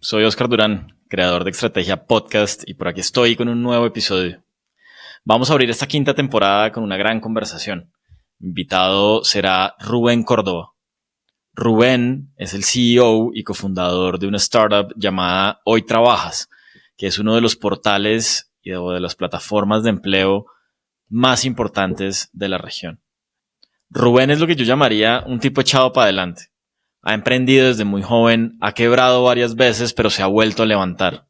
soy Oscar Durán, creador de Estrategia Podcast, y por aquí estoy con un nuevo episodio. Vamos a abrir esta quinta temporada con una gran conversación. Mi invitado será Rubén Córdoba. Rubén es el CEO y cofundador de una startup llamada Hoy Trabajas, que es uno de los portales y de las plataformas de empleo más importantes de la región. Rubén es lo que yo llamaría un tipo echado para adelante. Ha emprendido desde muy joven, ha quebrado varias veces, pero se ha vuelto a levantar.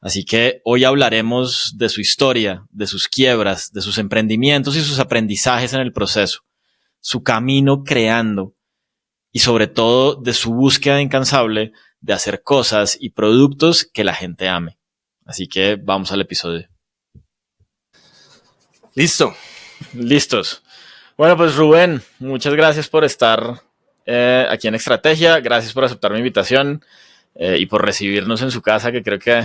Así que hoy hablaremos de su historia, de sus quiebras, de sus emprendimientos y sus aprendizajes en el proceso, su camino creando y sobre todo de su búsqueda incansable de hacer cosas y productos que la gente ame. Así que vamos al episodio. Listo. Listos. Bueno, pues Rubén, muchas gracias por estar aquí en Estrategia. Gracias por aceptar mi invitación y por recibirnos en su casa, que creo que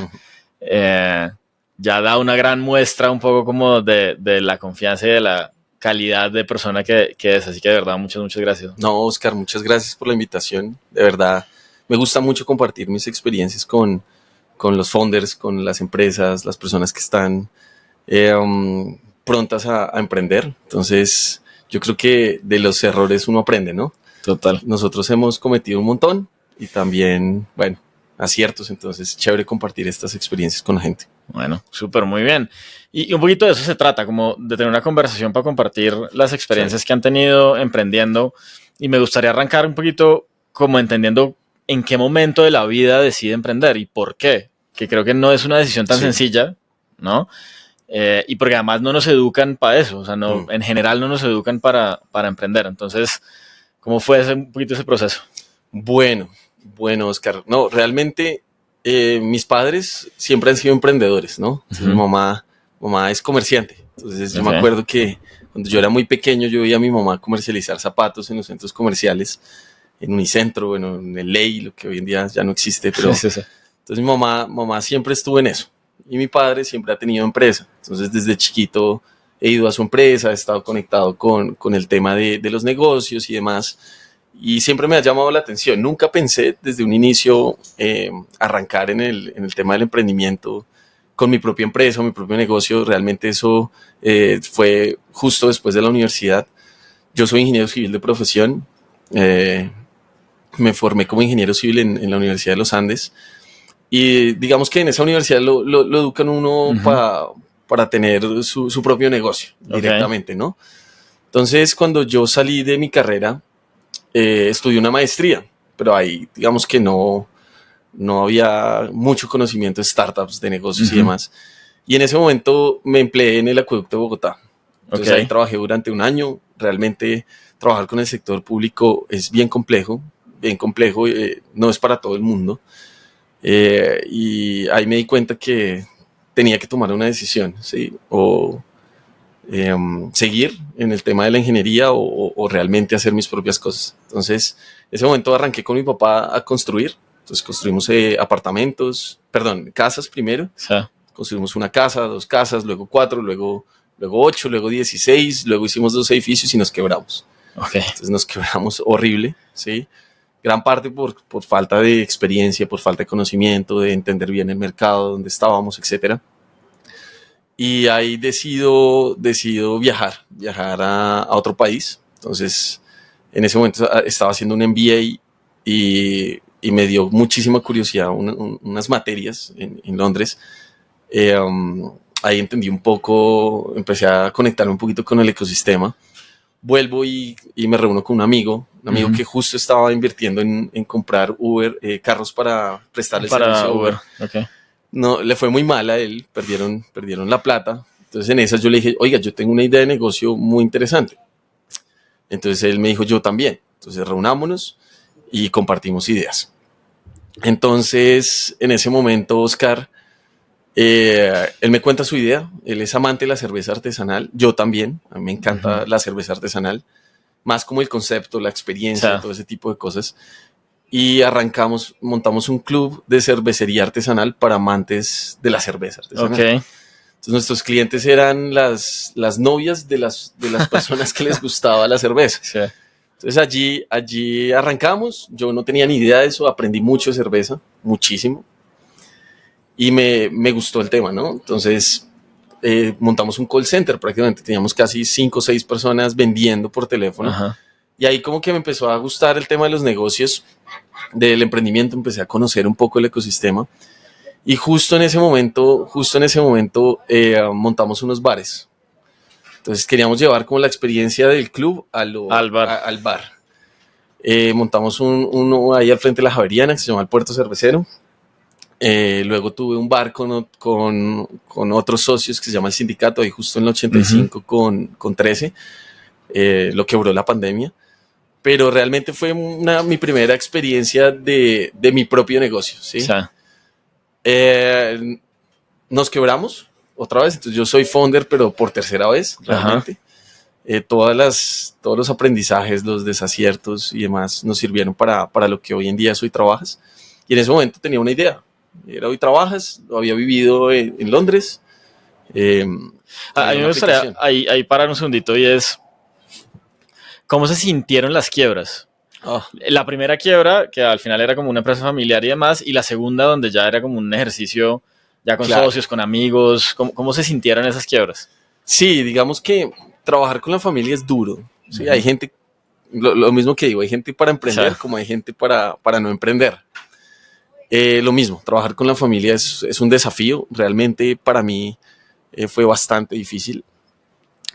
ya da una gran muestra un poco como de la confianza y de la calidad de persona que es. Así que de verdad, muchas gracias. No, Oscar, muchas gracias por la invitación. De verdad, me gusta mucho compartir mis experiencias con los founders, con las empresas, las personas que están prontas a emprender. Entonces, yo creo que de los errores uno aprende, ¿no? Total. Nosotros hemos cometido un montón y también, bueno, aciertos. Entonces, chévere compartir estas experiencias con la gente. Bueno, súper, muy bien. Y un poquito de eso se trata, como de tener una conversación para compartir las experiencias que han tenido emprendiendo. Y me gustaría arrancar un poquito como entendiendo en qué momento de la vida decide emprender y por qué. Que creo que no es una decisión tan sencilla, ¿no? Y porque además no nos educan para eso. O sea, no, en general no nos educan para emprender. Entonces, ¿cómo fue un poquito ese proceso? Bueno, Oscar. No, realmente mis padres siempre han sido emprendedores, ¿no? Entonces, mi mamá es comerciante. Entonces, yo me acuerdo que cuando yo era muy pequeño, yo veía a mi mamá comercializar zapatos en los centros comerciales, en Unicentro, bueno, en el Ley, lo que hoy en día ya no existe, pero entonces mi mamá siempre estuvo en eso. Y mi padre siempre ha tenido empresa. Entonces, desde chiquito he ido a su empresa, he estado conectado con el tema de los negocios y demás. Y siempre me ha llamado la atención. Nunca pensé desde un inicio arrancar en el tema del emprendimiento con mi propia empresa o mi propio negocio. Realmente eso fue justo después de la universidad. Yo soy ingeniero civil de profesión. Me formé como ingeniero civil en la Universidad de los Andes. Y digamos que en esa universidad lo educan uno para tener su propio negocio directamente, ¿no? Entonces, cuando yo salí de mi carrera, estudié una maestría, pero ahí digamos que no había mucho conocimiento de startups, de negocios y demás. Y en ese momento me empleé en el Acueducto de Bogotá. Entonces ahí trabajé durante un año. Realmente trabajar con el sector público es bien complejo, no es para todo el mundo. Y ahí me di cuenta que tenía que tomar una decisión, ¿sí? O seguir en el tema de la ingeniería o realmente hacer mis propias cosas. Entonces, en ese momento arranqué con mi papá a construir. Entonces construimos casas primero. Sí. Construimos una casa, 2 casas, luego 4, luego 8, luego 16, luego hicimos 2 edificios y nos quebramos. Entonces nos quebramos horrible, ¿sí? Gran parte por falta de experiencia, por falta de conocimiento, de entender bien el mercado, dónde estábamos, etcétera. Y ahí decido viajar a otro país. Entonces, en ese momento estaba haciendo un MBA y me dio muchísima curiosidad unas materias en Londres. Ahí entendí un poco, empecé a conectarme un poquito con el ecosistema. Vuelvo y me reúno con un amigo que justo estaba invirtiendo en comprar carros para prestarle servicio a Uber. No, le fue muy mal a él, perdieron la plata. Entonces en esas yo le dije, oiga, yo tengo una idea de negocio muy interesante. Entonces él me dijo, yo también. Entonces reunámonos y compartimos ideas. Entonces en ese momento, Oscar, él me cuenta su idea. Él es amante de la cerveza artesanal. Yo también, a mí me encanta la cerveza artesanal. Más como el concepto, la experiencia, todo ese tipo de cosas. Y montamos un club de cervecería artesanal para amantes de la cerveza artesanal. Entonces nuestros clientes eran las novias de las personas que les gustaba la cerveza. Entonces allí arrancamos, yo no tenía ni idea de eso, aprendí mucho de cerveza, muchísimo, y me gustó el tema, ¿no? Entonces montamos un call center, prácticamente teníamos casi 5 o 6 personas vendiendo por teléfono. Ajá. Y ahí como que me empezó a gustar el tema de los negocios, del emprendimiento, empecé a conocer un poco el ecosistema. Y justo en ese momento montamos unos bares. Entonces queríamos llevar como la experiencia del club Al bar. al bar. Montamos uno ahí al frente de la Javeriana que se llama el Puerto Cervecero. Luego tuve un bar con otros socios que se llama el Sindicato, ahí justo en el 85 con 13. Lo quebró la pandemia. Pero realmente fue mi primera experiencia de mi propio negocio, ¿sí? O sea, nos quebramos otra vez, entonces yo soy founder, pero por tercera vez, realmente. Todos los aprendizajes, los desaciertos y demás nos sirvieron para lo que hoy en día soy Trabajas. Y en ese momento tenía una idea. Era Hoy Trabajas, lo había vivido en Londres. a mí me gustaría ahí parar un segundito y es, ¿cómo se sintieron las quiebras? Oh. La primera quiebra, que al final era como una empresa familiar y demás, y la segunda donde ya era como un ejercicio ya con socios, con amigos. ¿Cómo se sintieron esas quiebras? Sí, digamos que trabajar con la familia es duro. ¿Sí? Hay gente, lo mismo que digo, hay gente para emprender como hay gente para no emprender. Lo mismo, trabajar con la familia es un desafío. Realmente para mí fue bastante difícil.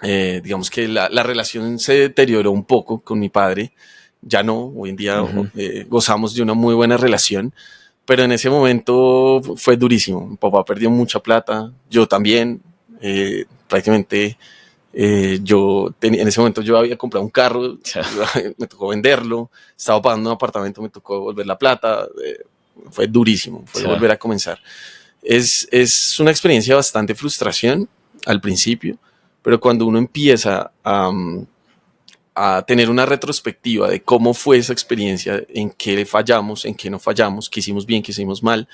Digamos que la relación se deterioró un poco con mi padre. Ya no, hoy en día gozamos de una muy buena relación, pero en ese momento fue durísimo. Mi papá perdió mucha plata, yo también. Prácticamente en ese momento yo había comprado un carro, me tocó venderlo, estaba pagando un apartamento, me tocó devolver la plata. Fue durísimo, fue volver a comenzar. Es una experiencia de bastante frustración al principio, pero cuando uno empieza a tener una retrospectiva de cómo fue esa experiencia, en qué fallamos, en qué no fallamos, qué hicimos bien, qué hicimos mal,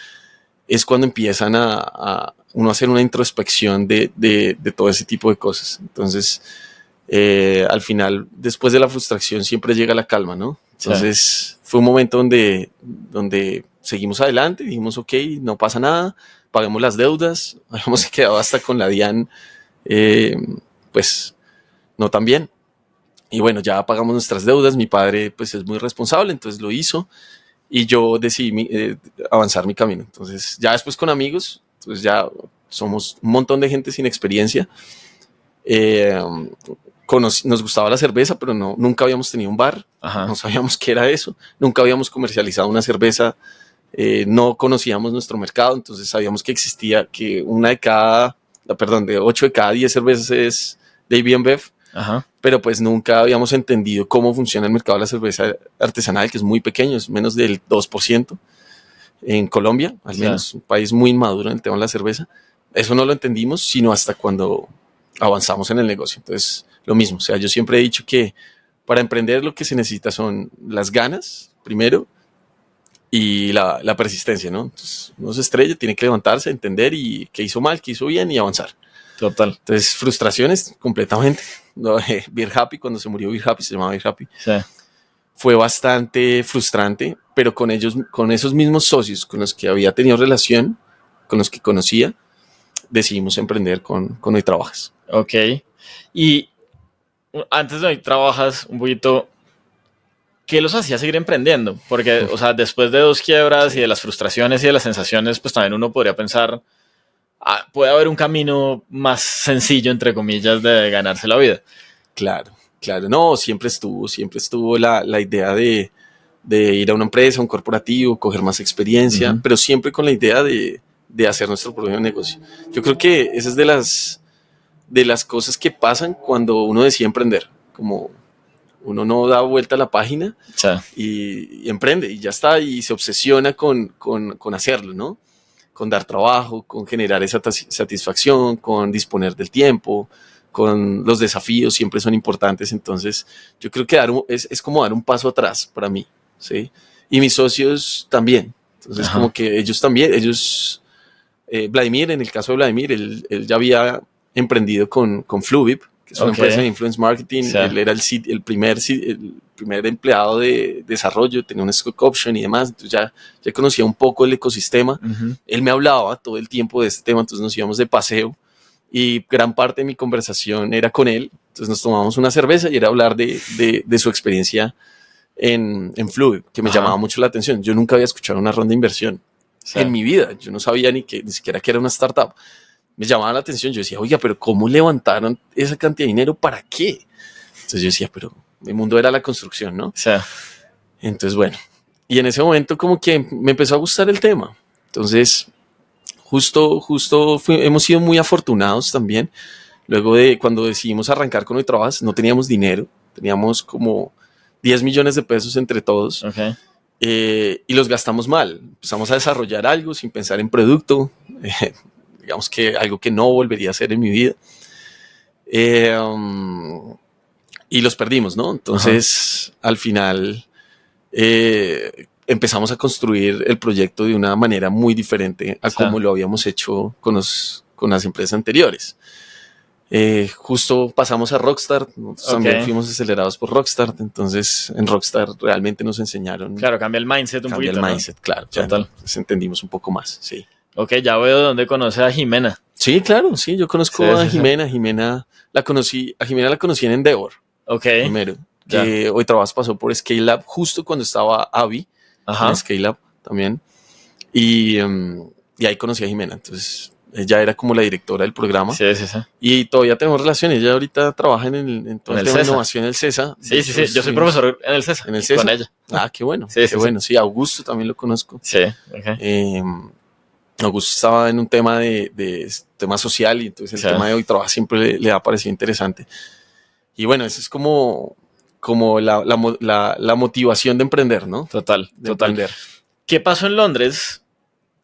es cuando empiezan uno a hacer una introspección de todo ese tipo de cosas. Entonces, al final, después de la frustración, siempre llega la calma, ¿no? Entonces, fue un momento donde seguimos adelante, dijimos, ok, no pasa nada, paguemos las deudas, habíamos quedado hasta con la DIAN, pues, no tan bien. Y bueno, ya pagamos nuestras deudas, mi padre pues es muy responsable, entonces lo hizo y yo decidí avanzar mi camino. Entonces ya después con amigos, pues ya somos un montón de gente sin experiencia. Nos gustaba la cerveza, pero nunca habíamos tenido un bar, no sabíamos qué era eso, nunca habíamos comercializado una cerveza, no conocíamos nuestro mercado, entonces sabíamos que existía que de 8 de cada 10 cervezas es de AB InBev. Pero pues nunca habíamos entendido cómo funciona el mercado de la cerveza artesanal, que es muy pequeño, es menos del 2% en Colombia, al menos, un país muy inmaduro en el tema de la cerveza. Eso no lo entendimos sino hasta cuando avanzamos en el negocio. Entonces, lo mismo, o sea, yo siempre he dicho que para emprender lo que se necesita son las ganas, primero, y la persistencia, ¿no? Entonces, uno se estrella, tiene que levantarse, entender y qué hizo mal, qué hizo bien y avanzar. Total. Entonces, frustraciones completamente. Beer Happy, cuando se murió Beer Happy, se llamaba Beer Happy. Sí. Fue bastante frustrante, pero con esos mismos socios con los que había tenido relación, con los que conocía, decidimos emprender con Hoy Trabajas. Ok. Y antes de Hoy Trabajas, un poquito, ¿qué los hacía seguir emprendiendo? Porque, o sea, después de 2 quiebras y de las frustraciones y de las sensaciones, pues también uno podría pensar, puede haber un camino más sencillo, entre comillas, de ganarse la vida. Claro. No, siempre estuvo la idea de ir a una empresa, un corporativo, coger más experiencia, pero siempre con la idea de hacer nuestro propio negocio. Yo creo que esa es de las cosas que pasan cuando uno decide emprender, como uno no da vuelta a la página y emprende y ya está, y se obsesiona con hacerlo, ¿no? Con dar trabajo, con generar esa satisfacción, con disponer del tiempo, con los desafíos siempre son importantes. Entonces yo creo que es como dar un paso atrás para mí, ¿sí? Y mis socios también. Entonces como que ellos también, Vladimir, en el caso de Vladimir, él ya había emprendido con Fluvip, que es una empresa de influence marketing. Sí. Él era el primer empleado de desarrollo, tenía un stock option y demás, entonces ya conocía un poco el ecosistema. Él me hablaba todo el tiempo de este tema, entonces nos íbamos de paseo y gran parte de mi conversación era con él. Entonces nos tomábamos una cerveza y era hablar de su experiencia en Fluid, que me llamaba mucho la atención. Yo nunca había escuchado una ronda de inversión en mi vida. Yo no sabía ni siquiera que era una startup. Me llamaba la atención. Yo decía, oiga, pero ¿cómo levantaron esa cantidad de dinero? ¿Para qué? Entonces yo decía, pero mi mundo era la construcción, ¿no? Sí. Entonces, bueno. Y en ese momento como que me empezó a gustar el tema. Entonces, justo hemos sido muy afortunados también. Luego de cuando decidimos arrancar con Hoy Trabajas, no teníamos dinero. Teníamos como 10 millones de pesos entre todos. Okay. Y los gastamos mal. Empezamos a desarrollar algo sin pensar en producto. Digamos que algo que no volvería a hacer en mi vida. Y los perdimos, ¿no? Entonces, al final, empezamos a construir el proyecto de una manera muy diferente a como lo habíamos hecho con las empresas anteriores. Justo pasamos a Rockstar, también fuimos acelerados por Rockstar, entonces en Rockstar realmente nos enseñaron. Claro, cambia el mindset un poquito. Cambia el mindset, ¿no? Claro. Total. Entonces entendimos un poco más, sí. Ok, ya veo dónde conoce a Jimena. Sí, claro, sí, yo conozco a Jimena. Jimena la conocí en Endeavor. Ok. Primero, que Hoy Trabajas pasó por Scale Up justo cuando estaba Avi en Scale Up también. Y ahí conocí a Jimena, entonces ella era como la directora del programa. Sí. Y todavía tenemos relaciones. Ella ahorita trabaja en todo el tema de innovación en el CESA. Sí. Yo soy profesor en el CESA. En el CESA. Con ella. Ah, qué bueno. Qué bueno. Sí, Augusto también lo conozco. Sí. Okay. Augusto estaba en un tema de tema social y entonces el tema de Hoy Trabaja siempre le ha parecido interesante. Y bueno, eso es como la motivación de emprender, ¿no? Total. Emprender. ¿Qué pasó en Londres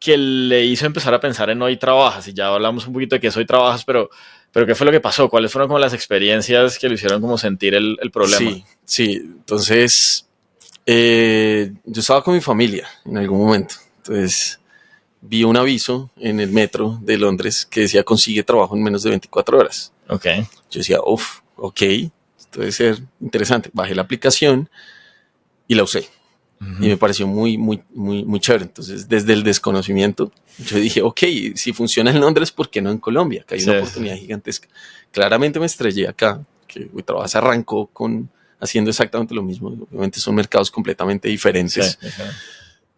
que le hizo empezar a pensar en Hoy Trabajas? Y ya hablamos un poquito de qué es Hoy Trabajas, pero ¿qué fue lo que pasó? ¿Cuáles fueron como las experiencias que le hicieron como sentir el problema? Sí. Entonces, yo estaba con mi familia en algún momento. Entonces, vi un aviso en el metro de Londres que decía consigue trabajo en menos de 24 horas. Ok. Yo decía, ok, esto debe ser interesante. Bajé la aplicación y la usé. Y me pareció muy chévere. Entonces, desde el desconocimiento, yo dije, ok, si funciona en Londres, ¿por qué no en Colombia? Que hay una oportunidad gigantesca. Claramente me estrellé acá, que Hoy Trabajas arrancó haciendo exactamente lo mismo. Obviamente son mercados completamente diferentes.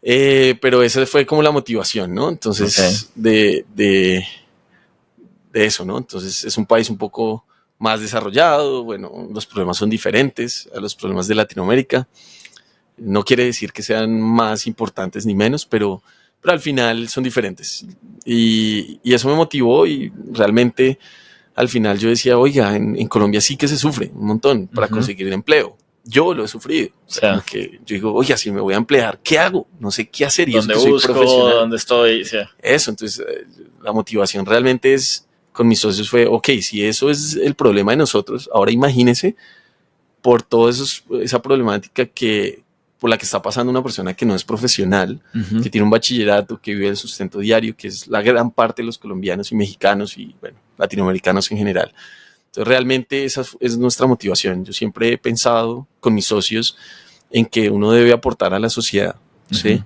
Pero esa fue como la motivación, ¿no? Entonces, de eso, ¿no? Entonces, es un país un poco más desarrollado. Bueno, los problemas son diferentes a los problemas de Latinoamérica. No quiere decir que sean más importantes ni menos, pero al final son diferentes. Y eso me motivó y realmente al final yo decía, oiga, en Colombia sí que se sufre un montón para conseguir el empleo. Yo lo he sufrido. O sea, que yo digo, oiga, si me voy a emplear, ¿qué hago? No sé qué hacer. Y ¿Dónde eso que busco? soy profesional. ¿Dónde estoy? Sí. Eso, entonces la motivación realmente con mis socios fue, ok, si eso es el problema de nosotros, ahora imagínese por toda esa problemática por la que está pasando una persona que no es profesional, que tiene un bachillerato, que vive el sustento diario, que es la gran parte de los colombianos y mexicanos y, bueno, latinoamericanos en general. Entonces, realmente esa es nuestra motivación. Yo siempre he pensado con mis socios en que uno debe aportar a la sociedad, ¿sí?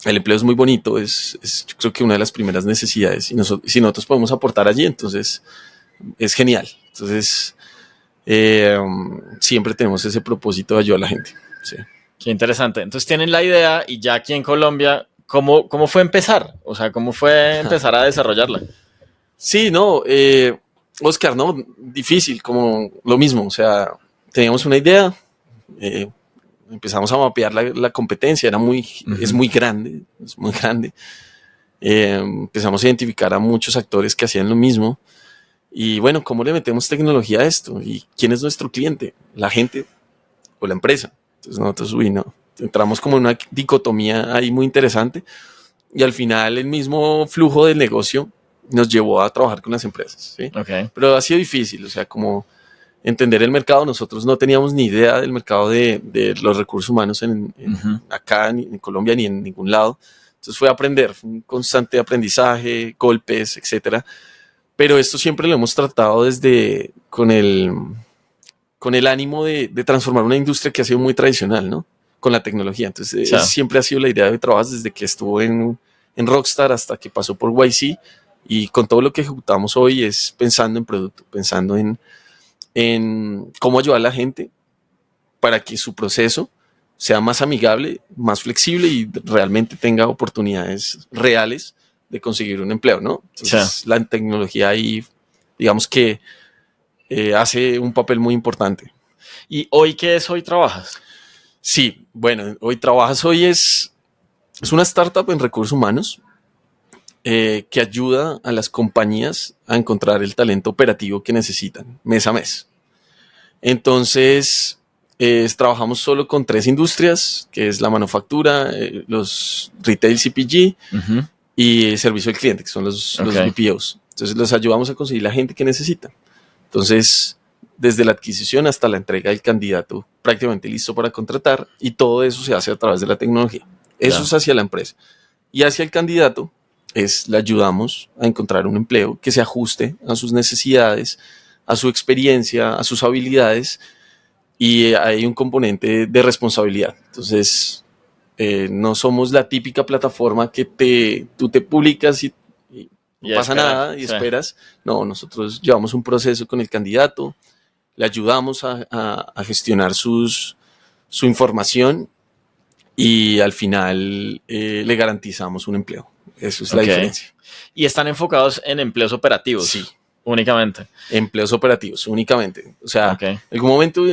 El empleo es muy bonito, es yo creo que una de las primeras necesidades. Y si nosotros podemos aportar allí, entonces es genial. Entonces, siempre tenemos ese propósito de ayudar a la gente, ¿sí? Qué interesante. Entonces tienen la idea y ya aquí en Colombia, ¿cómo fue empezar? O sea, ¿cómo fue empezar a desarrollarla? Sí, no, Oscar, no, difícil, como lo mismo. O sea, teníamos una idea, empezamos a mapear la competencia, es muy grande. Empezamos a identificar a muchos actores que hacían lo mismo. Y bueno, ¿cómo le metemos tecnología a esto? ¿Y quién es nuestro cliente? ¿La gente o la empresa? Entonces nosotros, entramos como en una dicotomía ahí muy interesante y al final el mismo flujo del negocio nos llevó a trabajar con las empresas, ¿sí? Okay. Pero ha sido difícil, o sea, como entender el mercado. Nosotros no teníamos ni idea del mercado de los recursos humanos acá, ni en Colombia, ni en ningún lado. Entonces fue aprender, fue un constante aprendizaje, golpes, etcétera. Pero esto siempre lo hemos tratado con el ánimo de transformar una industria que ha sido muy tradicional, ¿no? Con la tecnología. Entonces, siempre ha sido la idea de trabajo desde que estuvo en Rockstar hasta que pasó por YC, y con todo lo que ejecutamos hoy es pensando en producto, pensando en cómo ayudar a la gente para que su proceso sea más amigable, más flexible y realmente tenga oportunidades reales de conseguir un empleo, ¿no? Entonces, la tecnología ahí, digamos que hace un papel muy importante. ¿Y hoy qué es? ¿Hoy trabajas? Sí, bueno, hoy es una startup en recursos humanos que ayuda a las compañías a encontrar el talento operativo que necesitan mes a mes. Entonces, trabajamos solo con 3 industrias, que es la manufactura, los retail CPG y el servicio al cliente, que son los BPOs. Entonces, los ayudamos a conseguir la gente que necesitan. Entonces, desde la adquisición hasta la entrega del candidato prácticamente listo para contratar, y todo eso se hace a través de la tecnología. Eso es hacia la empresa. Y hacia el candidato le ayudamos a encontrar un empleo que se ajuste a sus necesidades, a su experiencia, a sus habilidades, y hay un componente de responsabilidad. Entonces, no somos la típica plataforma que tú te publicas y no pasa nada y esperas. No, nosotros llevamos un proceso con el candidato, le ayudamos a gestionar su información, y al final le garantizamos un empleo. Eso es la diferencia. ¿Y están enfocados en empleos operativos? Sí. Únicamente. Empleos operativos, únicamente. O sea, en algún momento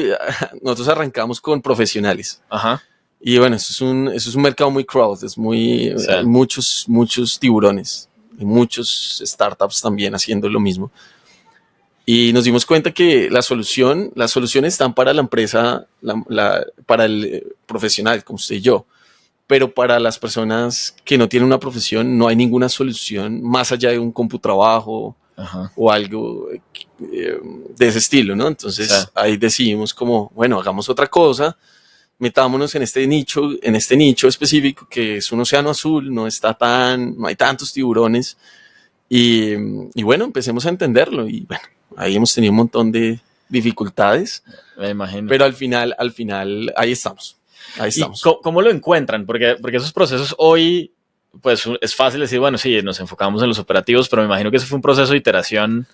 nosotros arrancamos con profesionales. Ajá. Y bueno, eso es un mercado muy crowded, hay muchos tiburones, y muchos startups también haciendo lo mismo. Y nos dimos cuenta que las soluciones están para la empresa, para el profesional, como usted y yo. Pero para las personas que no tienen una profesión, no hay ninguna solución más allá de un computrabajo o algo de ese estilo, ¿no? Entonces ahí decidimos como, bueno, hagamos otra cosa, metámonos en este nicho específico que es un océano azul, no hay tantos tiburones, y bueno, empecemos a entenderlo, y bueno, ahí hemos tenido un montón de dificultades. Me imagino. Pero al final ahí estamos. ¿Y cómo lo encuentran? Porque esos procesos hoy, pues es fácil decir, bueno, sí, nos enfocamos en los operativos, pero me imagino que ese fue un proceso de iteración,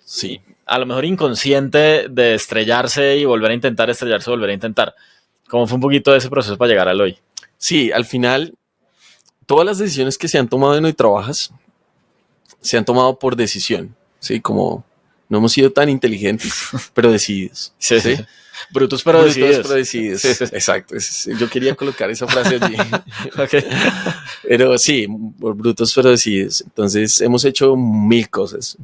sí, a lo mejor inconsciente, de estrellarse y volver a intentar, estrellarse y volver a intentar. ¿Cómo fue un poquito de ese proceso para llegar al hoy? Sí, al final, todas las decisiones que se han tomado en Hoy Trabajas se han tomado por decisión, ¿sí? Como no hemos sido tan inteligentes, pero decididos. Sí. Brutos pero decididos. Sí. Exacto. Yo quería colocar esa frase allí. Pero sí, brutos pero decididos. Entonces hemos hecho mil cosas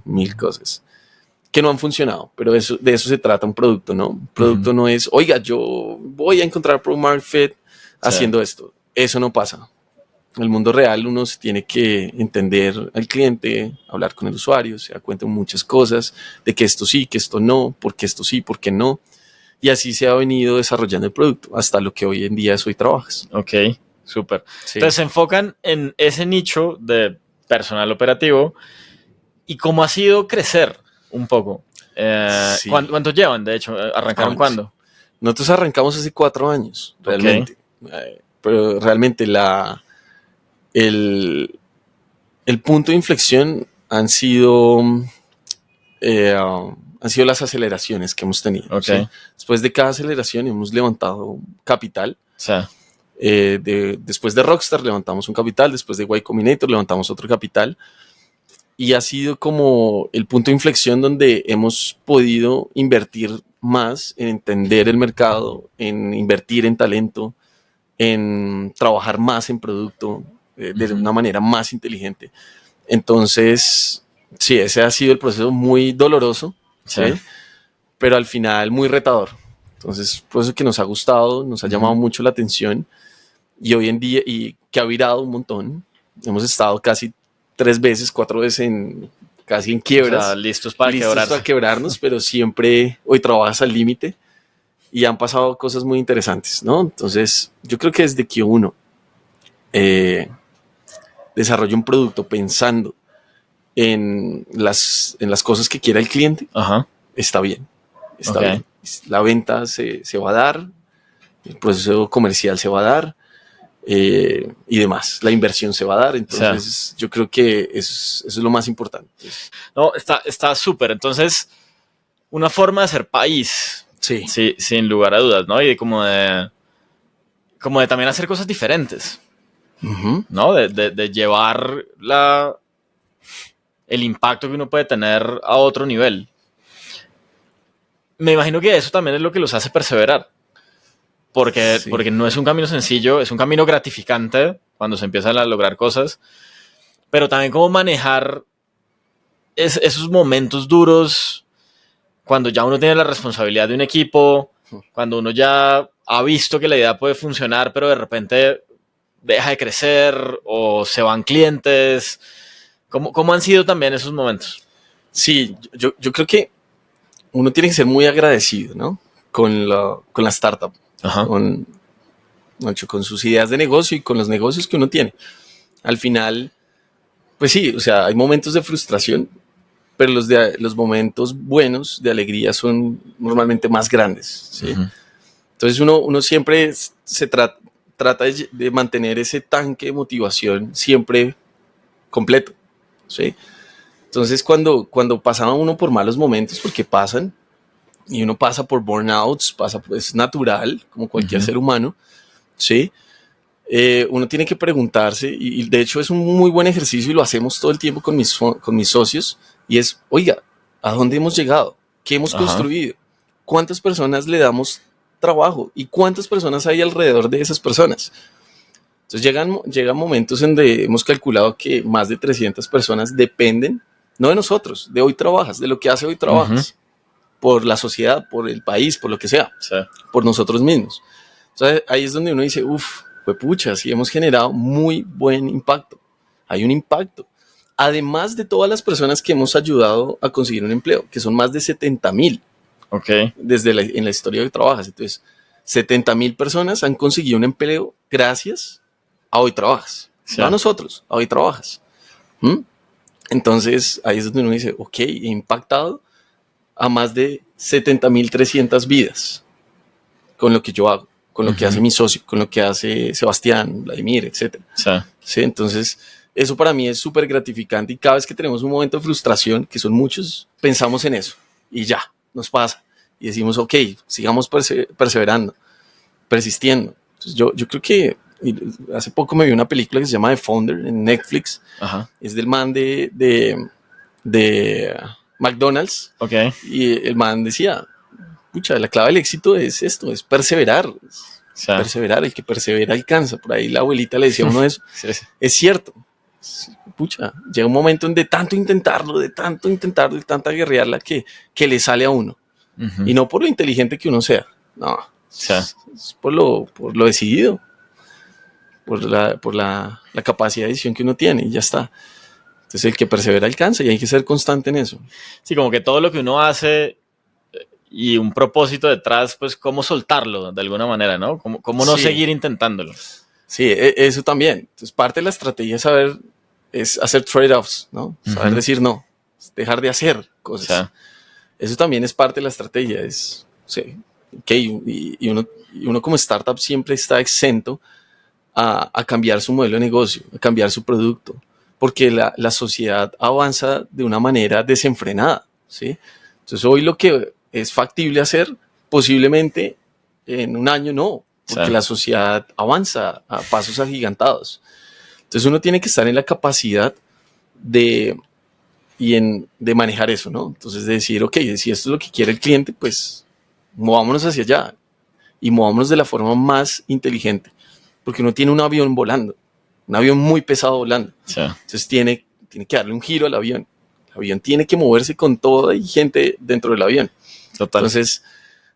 que no han funcionado, pero de eso se trata un producto, ¿no? Un producto no es, oiga, yo voy a encontrar Product Market Fit haciendo esto. Eso no pasa. En el mundo real uno se tiene que entender al cliente, hablar con el usuario, se da cuenta de muchas cosas, de que esto sí, que esto no, por qué esto sí, por qué no. Y así se ha venido desarrollando el producto hasta lo que hoy en día es Hoy Trabajas. Ok, súper. Sí. Entonces se enfocan en ese nicho de personal operativo. ¿Y cómo ha sido crecer un poco? Sí. ¿Cuánto llevan, de hecho? ¿Arrancaron cuándo? Nosotros arrancamos hace 4 años, realmente. Pero realmente el punto de inflexión han sido las aceleraciones que hemos tenido. ¿Sí? Después de cada aceleración hemos levantado capital. Sí. Después de Rockstar levantamos un capital, después de Y Combinator levantamos otro capital, y ha sido como el punto de inflexión donde hemos podido invertir más en entender el mercado, en invertir en talento, en trabajar más en producto de una manera más inteligente. Entonces, sí, ese ha sido el proceso muy doloroso, ¿sí? Pero al final muy retador. Entonces, por eso que nos ha gustado, nos ha llamado mucho la atención, y hoy en día, y que ha virado un montón. Hemos estado casi 4 veces casi en quiebras. O sea, listos para quebrarnos, pero siempre Hoy Trabajas al límite, y han pasado cosas muy interesantes, ¿no? Entonces, yo creo que desde que uno desarrolla un producto pensando en las cosas que quiera el cliente, está bien. Está bien. La venta se va a dar, el proceso comercial se va a dar y demás. La inversión se va a dar. Entonces, yo creo que eso es lo más importante. No, está súper. Entonces, una forma de ser país. Sí, sin lugar a dudas, ¿no? Y como de también hacer cosas diferentes, ¿no? De llevar el impacto que uno puede tener a otro nivel. Me imagino que eso también es lo que los hace perseverar. Porque no es un camino sencillo, es un camino gratificante cuando se empiezan a lograr cosas, pero también cómo manejar esos momentos duros cuando ya uno tiene la responsabilidad de un equipo, cuando uno ya ha visto que la idea puede funcionar, pero de repente deja de crecer o se van clientes. ¿Cómo han sido también esos momentos? Sí, yo creo que uno tiene que ser muy agradecido, ¿no? Con la startup, con sus ideas de negocio y con los negocios que uno tiene. Al final, pues sí, o sea, hay momentos de frustración, pero los momentos buenos de alegría son normalmente más grandes, ¿sí? Entonces uno siempre se trata de mantener ese tanque de motivación siempre completo, ¿sí? Entonces cuando pasaba uno por malos momentos, porque pasan, y uno pasa por burnouts, es natural, como cualquier ser humano, ¿sí? Uno tiene que preguntarse, y de hecho es un muy buen ejercicio y lo hacemos todo el tiempo con mis socios, y es, oiga, ¿a dónde hemos llegado? ¿Qué hemos construido? ¿Cuántas personas le damos trabajo? ¿Y cuántas personas hay alrededor de esas personas? Entonces llegan momentos en donde hemos calculado que más de 300 personas dependen, no de nosotros, de Hoy Trabajas, de lo que hace Hoy Trabajas, por la sociedad, por el país, por lo que sea, por nosotros mismos. Entonces ahí es donde uno dice, pues pucha, sí hemos generado muy buen impacto. Hay un impacto. Además de todas las personas que hemos ayudado a conseguir un empleo, que son más de 70,000 en la historia de Hoy Trabajas. Entonces, 70,000 personas han conseguido un empleo gracias a Hoy Trabajas. No a nosotros, a Hoy Trabajas. Entonces, ahí es donde uno dice, he impactado a más de 70,300 vidas con lo que yo hago, con lo que hace mi socio, con lo que hace Sebastián, Vladimir, etc. Sí, entonces, eso para mí es súper gratificante y cada vez que tenemos un momento de frustración, que son muchos, pensamos en eso y ya, nos pasa. Y decimos, sigamos perseverando, persistiendo. Entonces, yo creo que hace poco me vi una película que se llama The Founder en Netflix. Es del man de McDonald's. Y el man decía, pucha, la clave del éxito es esto, es perseverar. Perseverar, el que persevera alcanza. Por ahí la abuelita le decía a uno eso. Es cierto. Pucha, llega un momento en de tanto intentarlo, de tanta guerrearla que le sale a uno. Y no por lo inteligente que uno sea, no. Es por lo decidido, por la capacidad de decisión que uno tiene y ya está. Entonces el que persevera alcanza y hay que ser constante en eso. Sí, como que todo lo que uno hace y un propósito detrás, pues cómo soltarlo de alguna manera, ¿no? Cómo no seguir intentándolo. Sí, eso también. Entonces parte de la estrategia es hacer trade-offs, ¿no? Saber decir no, dejar de hacer cosas. Eso también es parte de la estrategia. Y uno como startup siempre está exento a cambiar su modelo de negocio, a cambiar su producto, porque la sociedad avanza de una manera desenfrenada, ¿sí? Entonces hoy lo que es factible hacer, posiblemente en un año no, porque la sociedad avanza a pasos agigantados. Entonces uno tiene que estar en la capacidad de manejar eso, ¿no? Entonces de decir, si esto es lo que quiere el cliente, pues movámonos hacia allá y movámonos de la forma más inteligente, porque uno tiene un avión volando, un avión muy pesado volando. Entonces tiene que darle un giro al avión. El avión tiene que moverse con toda y gente dentro del avión. Total. Entonces,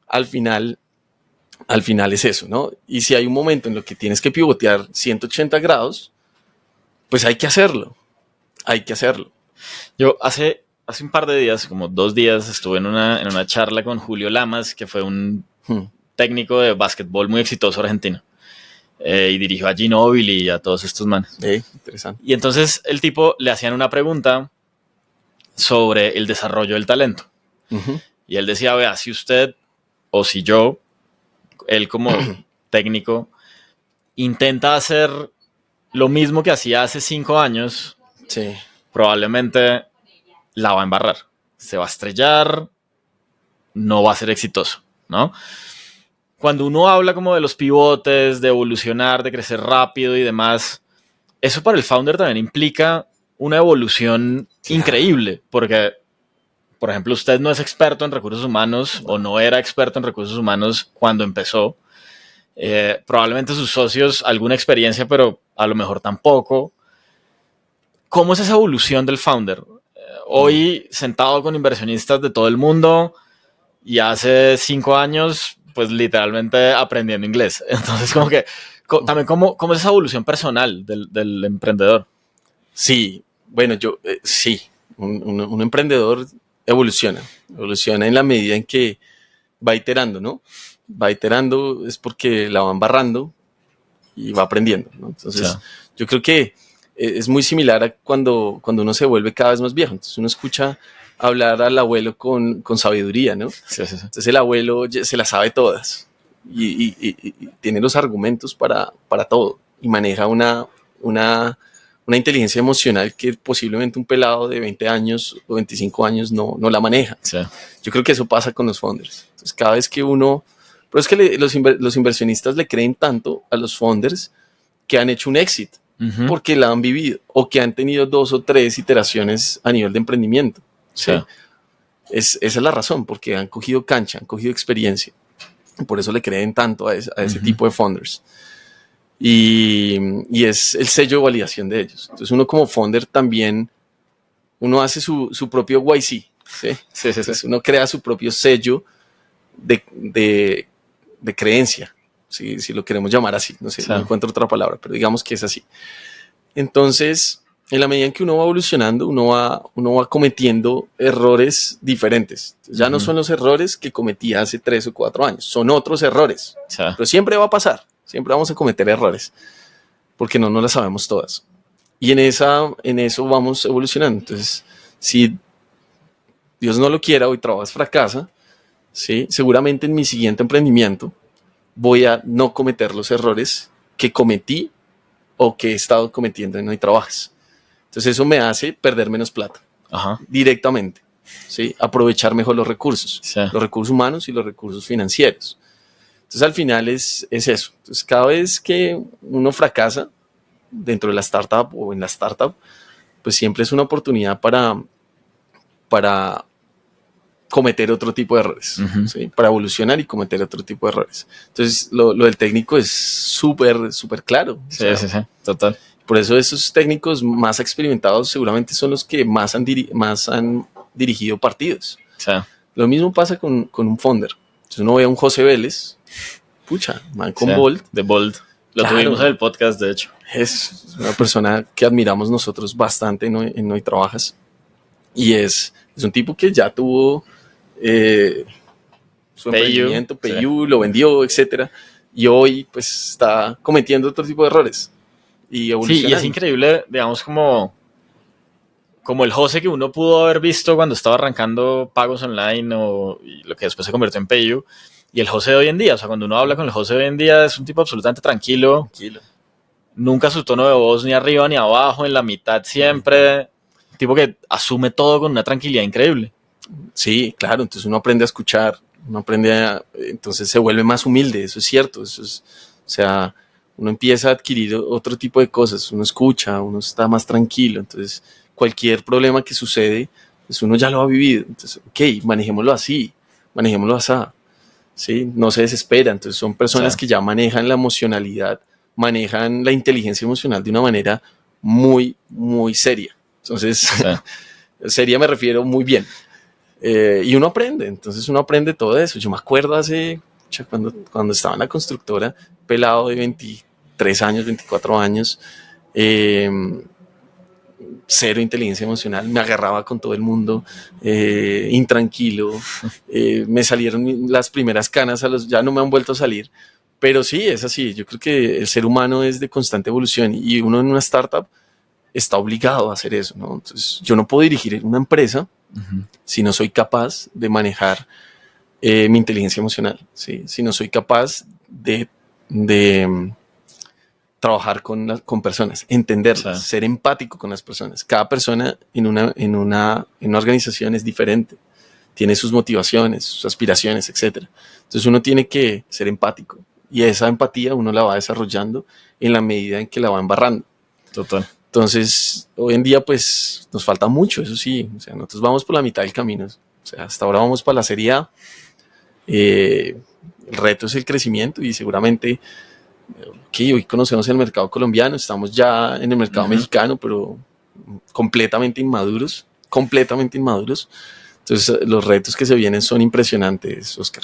al final es eso, ¿no? Y si hay un momento en el que tienes que pivotear 180 grados, pues hay que hacerlo. Yo hace un par de días, como 2 días, estuve en una charla con Julio Lamas, que fue un técnico de básquetbol muy exitoso argentino. Y dirigió a Ginóbili y a todos estos manes. Interesante. Y entonces el tipo le hacían una pregunta sobre el desarrollo del talento. Ujú. Y él decía, vea, si usted o si yo, él como técnico, intenta hacer lo mismo que hacía hace 5 años, Sí, probablemente la va a embarrar. Se va a estrellar, no va a ser exitoso, ¿no? Cuando uno habla como de los pivotes, de evolucionar, de crecer rápido y demás, eso para el founder también implica una evolución increíble, porque, por ejemplo, usted no es experto en recursos humanos o no era experto en recursos humanos cuando empezó. Probablemente sus socios alguna experiencia, pero a lo mejor tampoco. ¿Cómo es esa evolución del founder? Hoy sentado con inversionistas de todo el mundo y hace 5 años, pues literalmente aprendiendo inglés. Entonces, como que también cómo es esa evolución personal del emprendedor. Sí, bueno, sí, un emprendedor evoluciona en la medida en que va iterando, ¿no? Va iterando es porque la va embarrando y va aprendiendo, ¿no? Entonces, Sí. yo creo que es muy similar a cuando uno se vuelve cada vez más viejo. Entonces, uno escucha hablar al abuelo con sabiduría, ¿no? Sí, sí, sí. Entonces, el abuelo se las sabe todas y tiene los argumentos para todo y maneja una inteligencia emocional que posiblemente un pelado de 20 años o 25 años no la maneja. Sí. Yo creo que eso pasa con los founders. Entonces, cada vez que uno... Pero es que los inversionistas le creen tanto a los founders que han hecho un éxito Uh-huh. porque la han vivido o que han tenido 2 o 3 iteraciones a nivel de emprendimiento. ¿Sí? Sí. Esa es la razón, porque han cogido cancha, han cogido experiencia. Y por eso le creen tanto a ese tipo de founders. Y es el sello de validación de ellos. Entonces uno como founder también, uno hace su propio YC. ¿Sí? Sí, sí, Entonces sí. uno crea su propio sello de creencia, si lo queremos llamar así. No sé, Sí. no encuentro otra palabra, pero digamos que es así. Entonces, en la medida en que uno va evolucionando, uno va cometiendo errores diferentes. Ya no son los errores que cometía hace 3 o 4 años, son otros errores. Sí. Pero siempre va a pasar, siempre vamos a cometer errores, porque no las sabemos todas. Y en eso vamos evolucionando. Entonces, si Dios no lo quiera, hoy Trabas fracasa, ¿sí? Seguramente en mi siguiente emprendimiento voy a no cometer los errores que cometí o que he estado cometiendo en Hoy Trabajas. Entonces eso me hace perder menos plata. Ajá. Directamente. ¿Sí? Aprovechar mejor los recursos. Sí. Los recursos humanos y los recursos financieros. Entonces al final es eso. Entonces cada vez que uno fracasa dentro de la startup o en la startup, pues siempre es una oportunidad para cometer otro tipo de errores, Uh-huh. ¿sí? Para evolucionar y cometer otro tipo de errores. Entonces, lo del técnico es súper, súper claro. Sí, o sea, sí, total. Por eso esos técnicos más experimentados seguramente son los que más han dirigido partidos. Sí. Lo mismo pasa con un founder. Entonces uno ve a un José Vélez, pucha, man con Bolt. De Bolt. Lo tuvimos en el podcast, de hecho. Es una persona que admiramos nosotros bastante en Hoy Trabajas. Y es un tipo que ya tuvo su emprendimiento, PayU, lo vendió, etcétera. Y hoy pues está cometiendo otro tipo de errores. Y evolucionando. Sí, y es increíble, digamos, como el José que uno pudo haber visto cuando estaba arrancando pagos online o lo que después se convirtió en PayU. Y el José de hoy en día, o sea, cuando uno habla con el José de hoy en día es un tipo absolutamente tranquilo. Nunca su tono de voz ni arriba ni abajo, en la mitad siempre. Un tipo que asume todo con una tranquilidad increíble. Sí, claro, entonces uno aprende a escuchar, entonces se vuelve más humilde, eso es cierto, o sea, uno empieza a adquirir otro tipo de cosas, uno escucha, uno está más tranquilo, entonces cualquier problema que sucede, pues uno ya lo ha vivido, entonces, ok, manejémoslo así, ¿sí? No se desespera, entonces son personas que ya manejan la emocionalidad, manejan la inteligencia emocional de una manera muy, muy seria, entonces, seria me refiero muy bien. Y uno aprende, entonces uno aprende todo eso. Yo me acuerdo cuando estaba en la constructora, pelado de 23 años, 24 años, cero inteligencia emocional, me agarraba con todo el mundo, intranquilo, me salieron las primeras canas, ya no me han vuelto a salir, pero sí, es así, yo creo que el ser humano es de constante evolución y uno en una startup está obligado a hacer eso, ¿no? Entonces, yo no puedo dirigir una empresa si no soy capaz de manejar mi inteligencia emocional, ¿sí? Si no soy capaz de trabajar con personas, entenderlas, ser empático con las personas. Cada persona en una organización es diferente, tiene sus motivaciones, sus aspiraciones, etc. Entonces uno tiene que ser empático y esa empatía uno la va desarrollando en la medida en que la va embarrando. Total. Entonces, hoy en día pues nos falta mucho, eso sí, o sea, nosotros vamos por la mitad del camino, o sea, hasta ahora vamos para la Serie A. El reto es el crecimiento y seguramente hoy conocemos el mercado colombiano, estamos ya en el mercado mexicano, pero completamente inmaduros. Entonces los retos que se vienen son impresionantes, Oscar.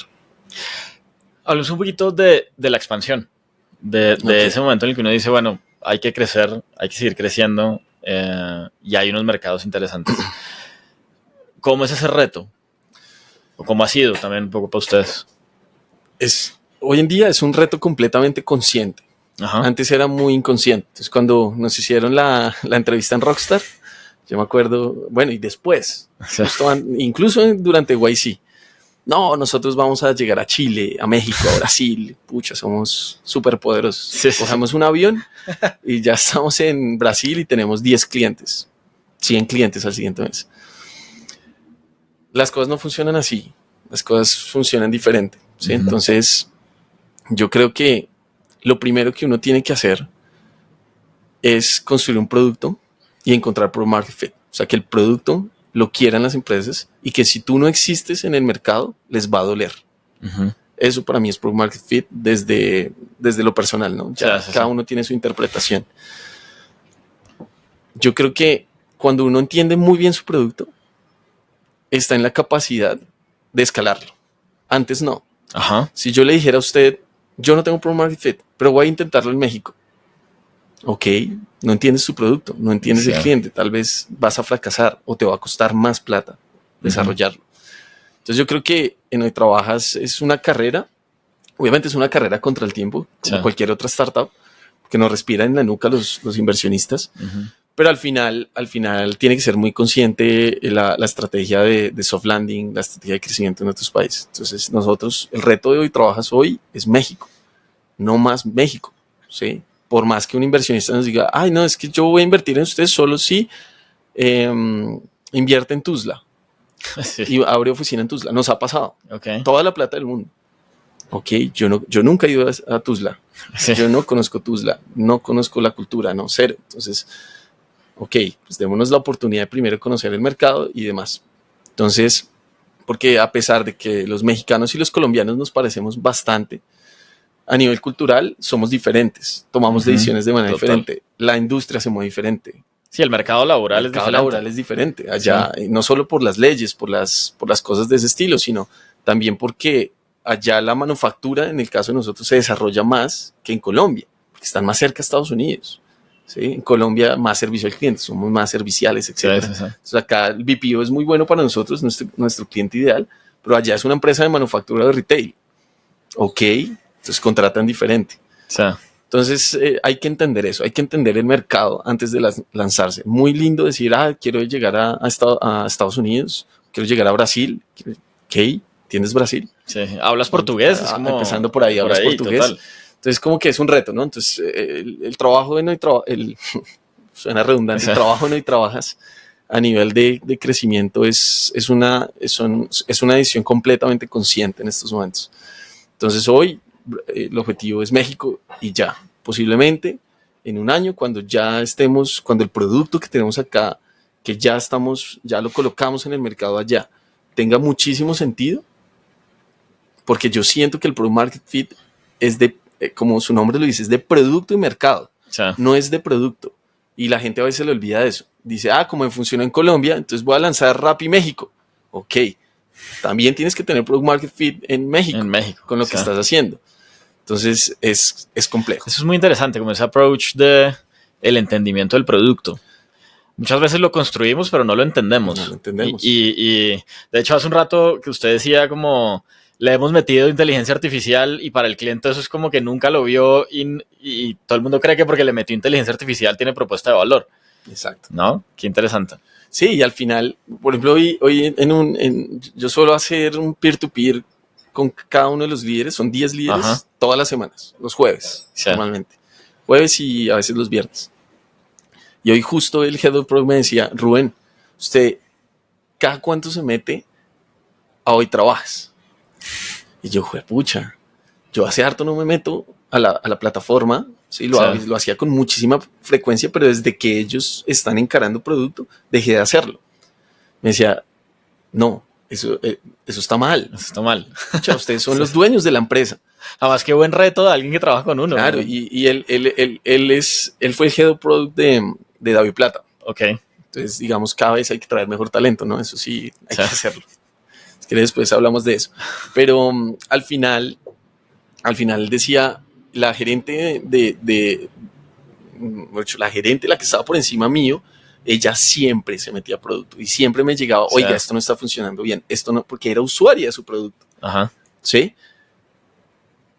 Hablemos un poquito de la expansión, de ese momento en el que uno dice, bueno, hay que crecer, hay que seguir creciendo y hay unos mercados interesantes. ¿Cómo es ese reto? ¿O cómo ha sido también un poco para ustedes? Hoy en día es un reto completamente consciente. Ajá. Antes era muy inconsciente. Entonces, cuando nos hicieron la entrevista en Rockstar, yo me acuerdo, bueno, y después, incluso durante YC, no, nosotros vamos a llegar a Chile, a México, a Brasil, pucha, somos súper poderosos. Sí, cogemos un avión y ya estamos en Brasil y tenemos 10 clientes, 100 clientes al siguiente mes. Las cosas no funcionan así, las cosas funcionan diferente, ¿sí? Entonces, yo creo que lo primero que uno tiene que hacer es construir un producto y encontrar product market fit. O sea, que el producto lo quieran las empresas y que si tú no existes en el mercado, les va a doler. Eso para mí es product market fit desde lo personal, ¿no? Ya cada uno tiene su interpretación. Yo creo que cuando uno entiende muy bien su producto, está en la capacidad de escalarlo. Antes no. Ajá. Si yo le dijera a usted, yo no tengo product market fit, pero voy a intentarlo en México. Ok, no entiendes su producto, no entiendes el cliente, tal vez vas a fracasar o te va a costar más plata desarrollarlo. Entonces yo creo que en Hoy Trabajas es una carrera, obviamente es una carrera contra el tiempo, como cualquier otra startup, que nos respira en la nuca los inversionistas, pero al final tiene que ser muy consciente la estrategia de soft landing, la estrategia de crecimiento en otros países. Entonces nosotros, el reto de Hoy Trabajas hoy es México, no más México, ¿sí? Por más que un inversionista nos diga, ay, no, es que yo voy a invertir en ustedes solo si invierte en Tuzla y abre oficina en Tuzla. Nos ha pasado. Toda la plata del mundo. Ok, yo nunca he ido a Tuzla. Yo no conozco Tuzla, no conozco la cultura, no, cero. Entonces, ok, pues démonos la oportunidad de primero conocer el mercado y demás. Entonces, porque a pesar de que los mexicanos y los colombianos nos parecemos bastante, a nivel cultural somos diferentes, tomamos decisiones de manera diferente, la industria se mueve diferente. Sí, el mercado laboral es diferente. Allá, no solo por las leyes, por las cosas de ese estilo, sino también porque allá la manufactura, en el caso de nosotros, se desarrolla más que en Colombia, porque están más cerca de Estados Unidos. ¿Sí? En Colombia, más servicio al cliente, somos más serviciales, etc. Entonces acá el BPO es muy bueno para nosotros, nuestro cliente ideal, pero allá es una empresa de manufactura de retail. Ok, entonces contratan diferente. Entonces hay que entender eso, hay que entender el mercado antes de lanzarse. Muy lindo decir, quiero llegar a Estados Unidos, quiero llegar a Brasil. Ok, ¿entiendes Brasil? Sí, ¿hablas portugués? Es como empezando por ahí, hablas portugués. Total. Entonces como que es un reto, ¿no? Entonces el trabajo de suena redundante, el trabajo de Hoy Trabajas a nivel de crecimiento es una decisión completamente consciente en estos momentos. Entonces hoy el objetivo es México y ya, posiblemente en un año cuando el producto que tenemos acá, que ya lo colocamos en el mercado allá, tenga muchísimo sentido, porque yo siento que el product market fit es como su nombre lo dice, es de producto y mercado, no es de producto, y la gente a veces le olvida de eso, dice, como funciona en Colombia, entonces voy a lanzar Rappi México, ok, también tienes que tener product market fit en México con lo que estás haciendo. Entonces es complejo. Eso es muy interesante, como ese approach de el entendimiento del producto. Muchas veces lo construimos, pero no lo entendemos. No lo entendemos. Y de hecho, hace un rato que usted decía como le hemos metido inteligencia artificial y para el cliente eso es como que nunca lo vio y todo el mundo cree que porque le metió inteligencia artificial tiene propuesta de valor. Exacto. ¿No? Qué interesante. Sí, y al final, por ejemplo, hoy yo suelo hacer un peer-to-peer con cada uno de los líderes, son 10 líderes. Ajá. Todas las semanas, los jueves, sí. Normalmente. Jueves y a veces los viernes. Y hoy justo el Head of Product me decía, Rubén, ¿usted cada cuánto se mete a hoy trabajas? Y yo, juepucha, yo hace harto no me meto a la plataforma, ¿sí? Lo hacía con muchísima frecuencia, pero desde que ellos están encarando producto, dejé de hacerlo. Me decía, no, eso está mal. Eso está mal. Pucha, ustedes son los dueños de la empresa. Además, qué buen reto de alguien que trabaja con uno. Claro, ¿no? Y él fue el Head of Product de David Plata. Ok. Entonces, digamos, cada vez hay que traer mejor talento, ¿no? Eso sí, hay que hacerlo. Es que después hablamos de eso. Pero al final decía, la gerente la que estaba por encima mío, ella siempre se metía a producto y siempre me llegaba, oiga, esto no está funcionando bien, esto no, porque era usuaria de su producto. Ajá. ¿Sí?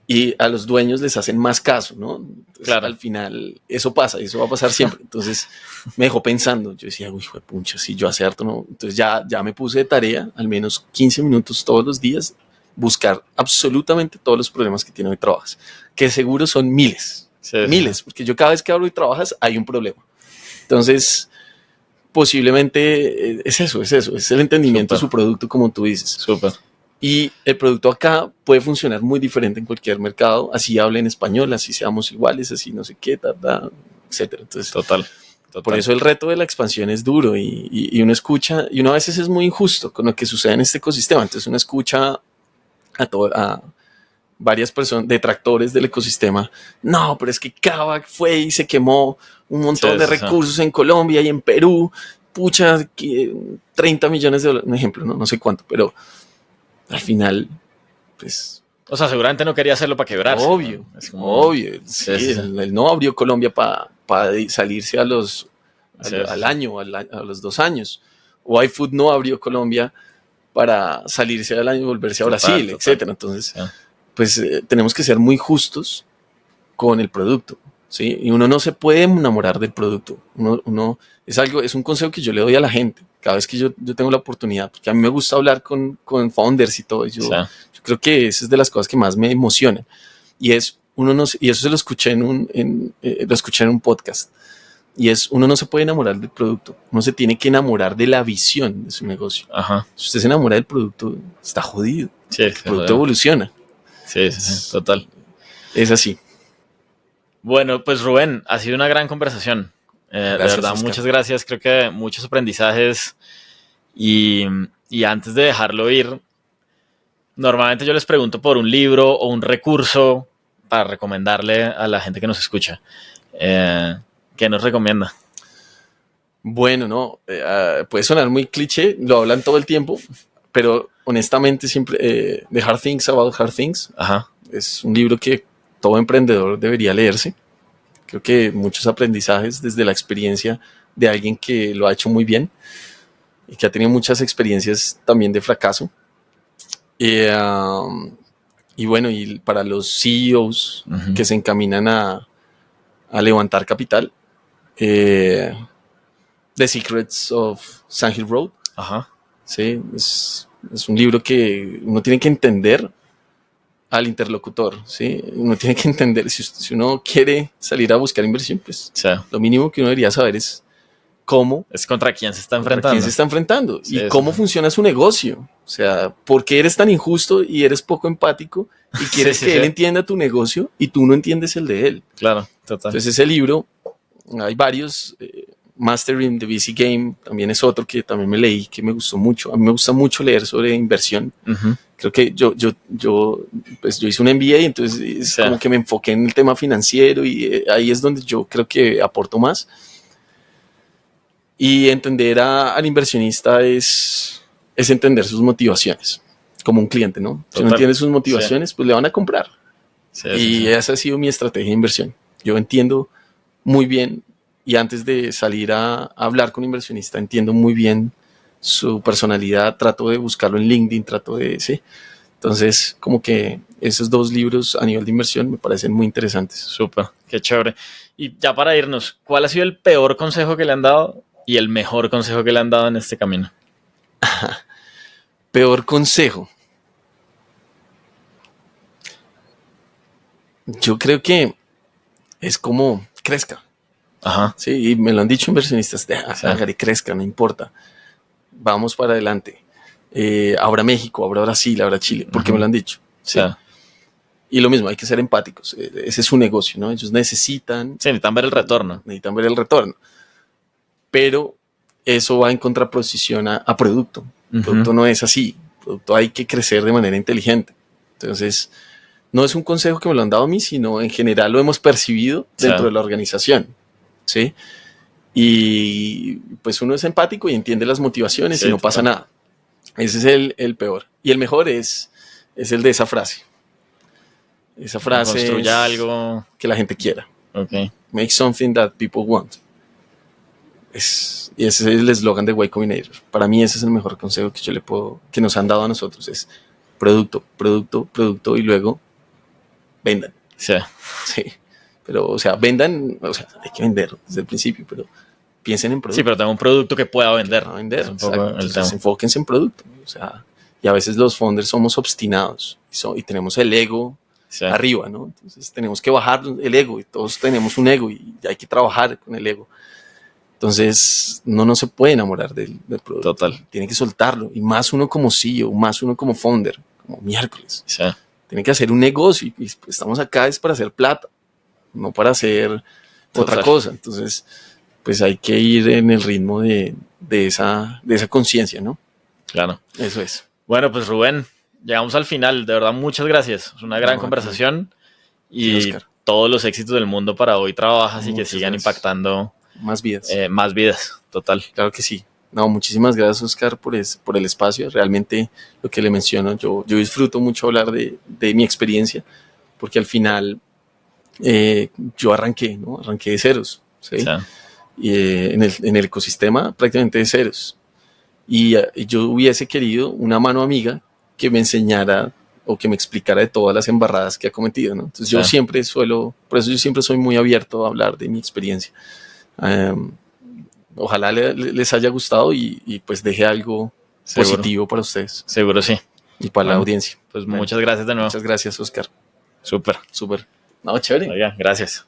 Y a los dueños les hacen más caso, ¿no? Entonces, claro. Al final, eso pasa y eso va a pasar siempre. Entonces, me dejó pensando. Yo decía, uy, pucha, si yo hace harto no. Entonces, ya me puse de tarea, al menos 15 minutos todos los días, buscar absolutamente todos los problemas que tiene hoy trabajas. Que seguro son miles. Miles, porque yo cada vez que hablo y trabajas, hay un problema. Entonces, posiblemente es eso, es el entendimiento de su producto, como tú dices. Súper. Y el producto acá puede funcionar muy diferente en cualquier mercado, así hable en español, así seamos iguales, así no sé qué, etcétera. Entonces, Total. Por eso el reto de la expansión es duro y uno escucha, y uno a veces es muy injusto con lo que sucede en este ecosistema. Entonces uno escucha a varias personas, detractores del ecosistema. No, pero es que Kavak fue y se quemó un montón de recursos en Colombia y en Perú. Pucha, 30 millones de dólares, un ejemplo, no sé cuánto, pero al final, pues... O sea, seguramente no quería hacerlo para quebrarse. Obvio, ¿no? Es como, obvio. Sí. Él no abrió Colombia para salirse al año, a los 2 años. O iFood no abrió Colombia para salirse al año y volverse a Brasil, etcétera. Entonces, pues tenemos que ser muy justos con el producto, ¿sí? Y uno no se puede enamorar del producto. Uno es un consejo que yo le doy a la gente cada vez que yo tengo la oportunidad, porque a mí me gusta hablar con founders y todo. Yo creo que esa es de las cosas que más me emocionan. Y eso se lo escuché en un podcast. Y uno no se puede enamorar del producto, uno se tiene que enamorar de la visión de su negocio. Ajá. Si usted se enamora del producto, está jodido. Sí, el producto evoluciona. Sí, total. Es así. Bueno, pues Rubén, ha sido una gran conversación. Gracias, de verdad, Oscar. Muchas gracias. Creo que muchos aprendizajes. Y antes de dejarlo ir, normalmente yo les pregunto por un libro o un recurso para recomendarle a la gente que nos escucha. ¿Qué nos recomienda? Bueno, no, puede sonar muy cliché, lo hablan todo el tiempo, pero honestamente siempre The Hard Things About Hard Things. Ajá. Es un libro que todo emprendedor debería leerse. Creo que muchos aprendizajes desde la experiencia de alguien que lo ha hecho muy bien y que ha tenido muchas experiencias también de fracaso. Y bueno, y para los CEOs que se encaminan a levantar capital, The Secrets of Sand Hill Road. Ajá. Sí, es un libro que uno tiene que entender al interlocutor, ¿sí? Uno tiene que entender, si uno quiere salir a buscar inversión, pues lo mínimo que uno debería saber es cómo... Es contra quién se está enfrentando. Sí, y cómo funciona su negocio. O sea, ¿por qué eres tan injusto y eres poco empático y quieres que él entienda tu negocio y tú no entiendes el de él? Claro, total. Entonces ese libro, hay varios... Mastering the VC Game también es otro que también me leí, que me gustó mucho. A mí me gusta mucho leer sobre inversión. Creo que yo hice un MBA, entonces como que me enfoqué en el tema financiero y ahí es donde yo creo que aporto más. Y entender al inversionista es entender sus motivaciones, como un cliente, ¿no? Si no entiende sus motivaciones, pues le van a comprar. Y esa ha sido mi estrategia de inversión. Yo entiendo muy bien. Y antes de salir a hablar con un inversionista, entiendo muy bien su personalidad, trato de buscarlo en LinkedIn, Entonces, como que esos 2 libros a nivel de inversión me parecen muy interesantes. Súper, qué chévere. Y ya para irnos, ¿cuál ha sido el peor consejo que le han dado y el mejor consejo que le han dado en este camino? Peor consejo. Yo creo que es como crezca. Ajá. Sí, y me lo han dicho inversionistas, Sí. hágale, crezca, no importa. Vamos para adelante. Habrá México, habrá Brasil, habrá Chile, porque me lo han dicho. Sí. Y lo mismo, hay que ser empáticos. Ese es su negocio, ¿no? Ellos necesitan... Sí, necesitan ver el retorno. Necesitan ver el retorno. Pero eso va en contraposición a producto. El producto no es así. El producto hay que crecer de manera inteligente. Entonces, no es un consejo que me lo han dado a mí, sino en general lo hemos percibido dentro de la organización. ¿Sí? Y pues uno es empático y entiende las motivaciones y no pasa nada. Ese es el peor. Y el mejor es el de esa frase. Esa frase construya algo que la gente quiera. Okay. Make something that people want. Y ese es el eslogan de Y Combinator. Para mí ese es el mejor consejo que yo le puedo, que nos han dado a nosotros. Es producto, producto, producto y luego vendan. Sí. Sí. Pero, o sea, vendan, o sea, hay que vender desde el principio, pero piensen en producto. Sí, pero tengo un producto que pueda vender. Que pueda vender. Es un poco entonces, enfóquense en producto. O sea, y a veces los founders somos obstinados y tenemos el ego arriba, ¿no? Entonces tenemos que bajar el ego y todos tenemos un ego y hay que trabajar con el ego. Entonces no se puede enamorar del producto. Total. Tiene que soltarlo. Y más uno como CEO, más uno como founder, como miércoles. Sí. Tiene que hacer un negocio y estamos acá es para hacer plata, no para hacer otra cosa. Entonces, pues hay que ir en el ritmo de esa conciencia, ¿no? Claro. Eso es. Bueno, pues Rubén, llegamos al final. De verdad, muchas gracias. Es una gran conversación y todos los éxitos del mundo para Hoy Trabajas y que sigan impactando más vidas. Más vidas, total. Claro que sí. No, muchísimas gracias, Oscar, por el espacio. Realmente lo que le menciono, yo disfruto mucho hablar de mi experiencia, porque al final yo arranqué de ceros, ¿sí? Y, en el ecosistema prácticamente de ceros. Y yo hubiese querido una mano amiga que me enseñara o que me explicara de todas las embarradas que ha cometido, ¿no? Entonces yo siempre por eso yo siempre soy muy abierto a hablar de mi experiencia. Ojalá les haya gustado y pues deje algo positivo para ustedes. Seguro sí. Y para la audiencia. Pues muchas gracias de nuevo. Muchas gracias, Oscar. Súper. No, chévere. Oiga, gracias.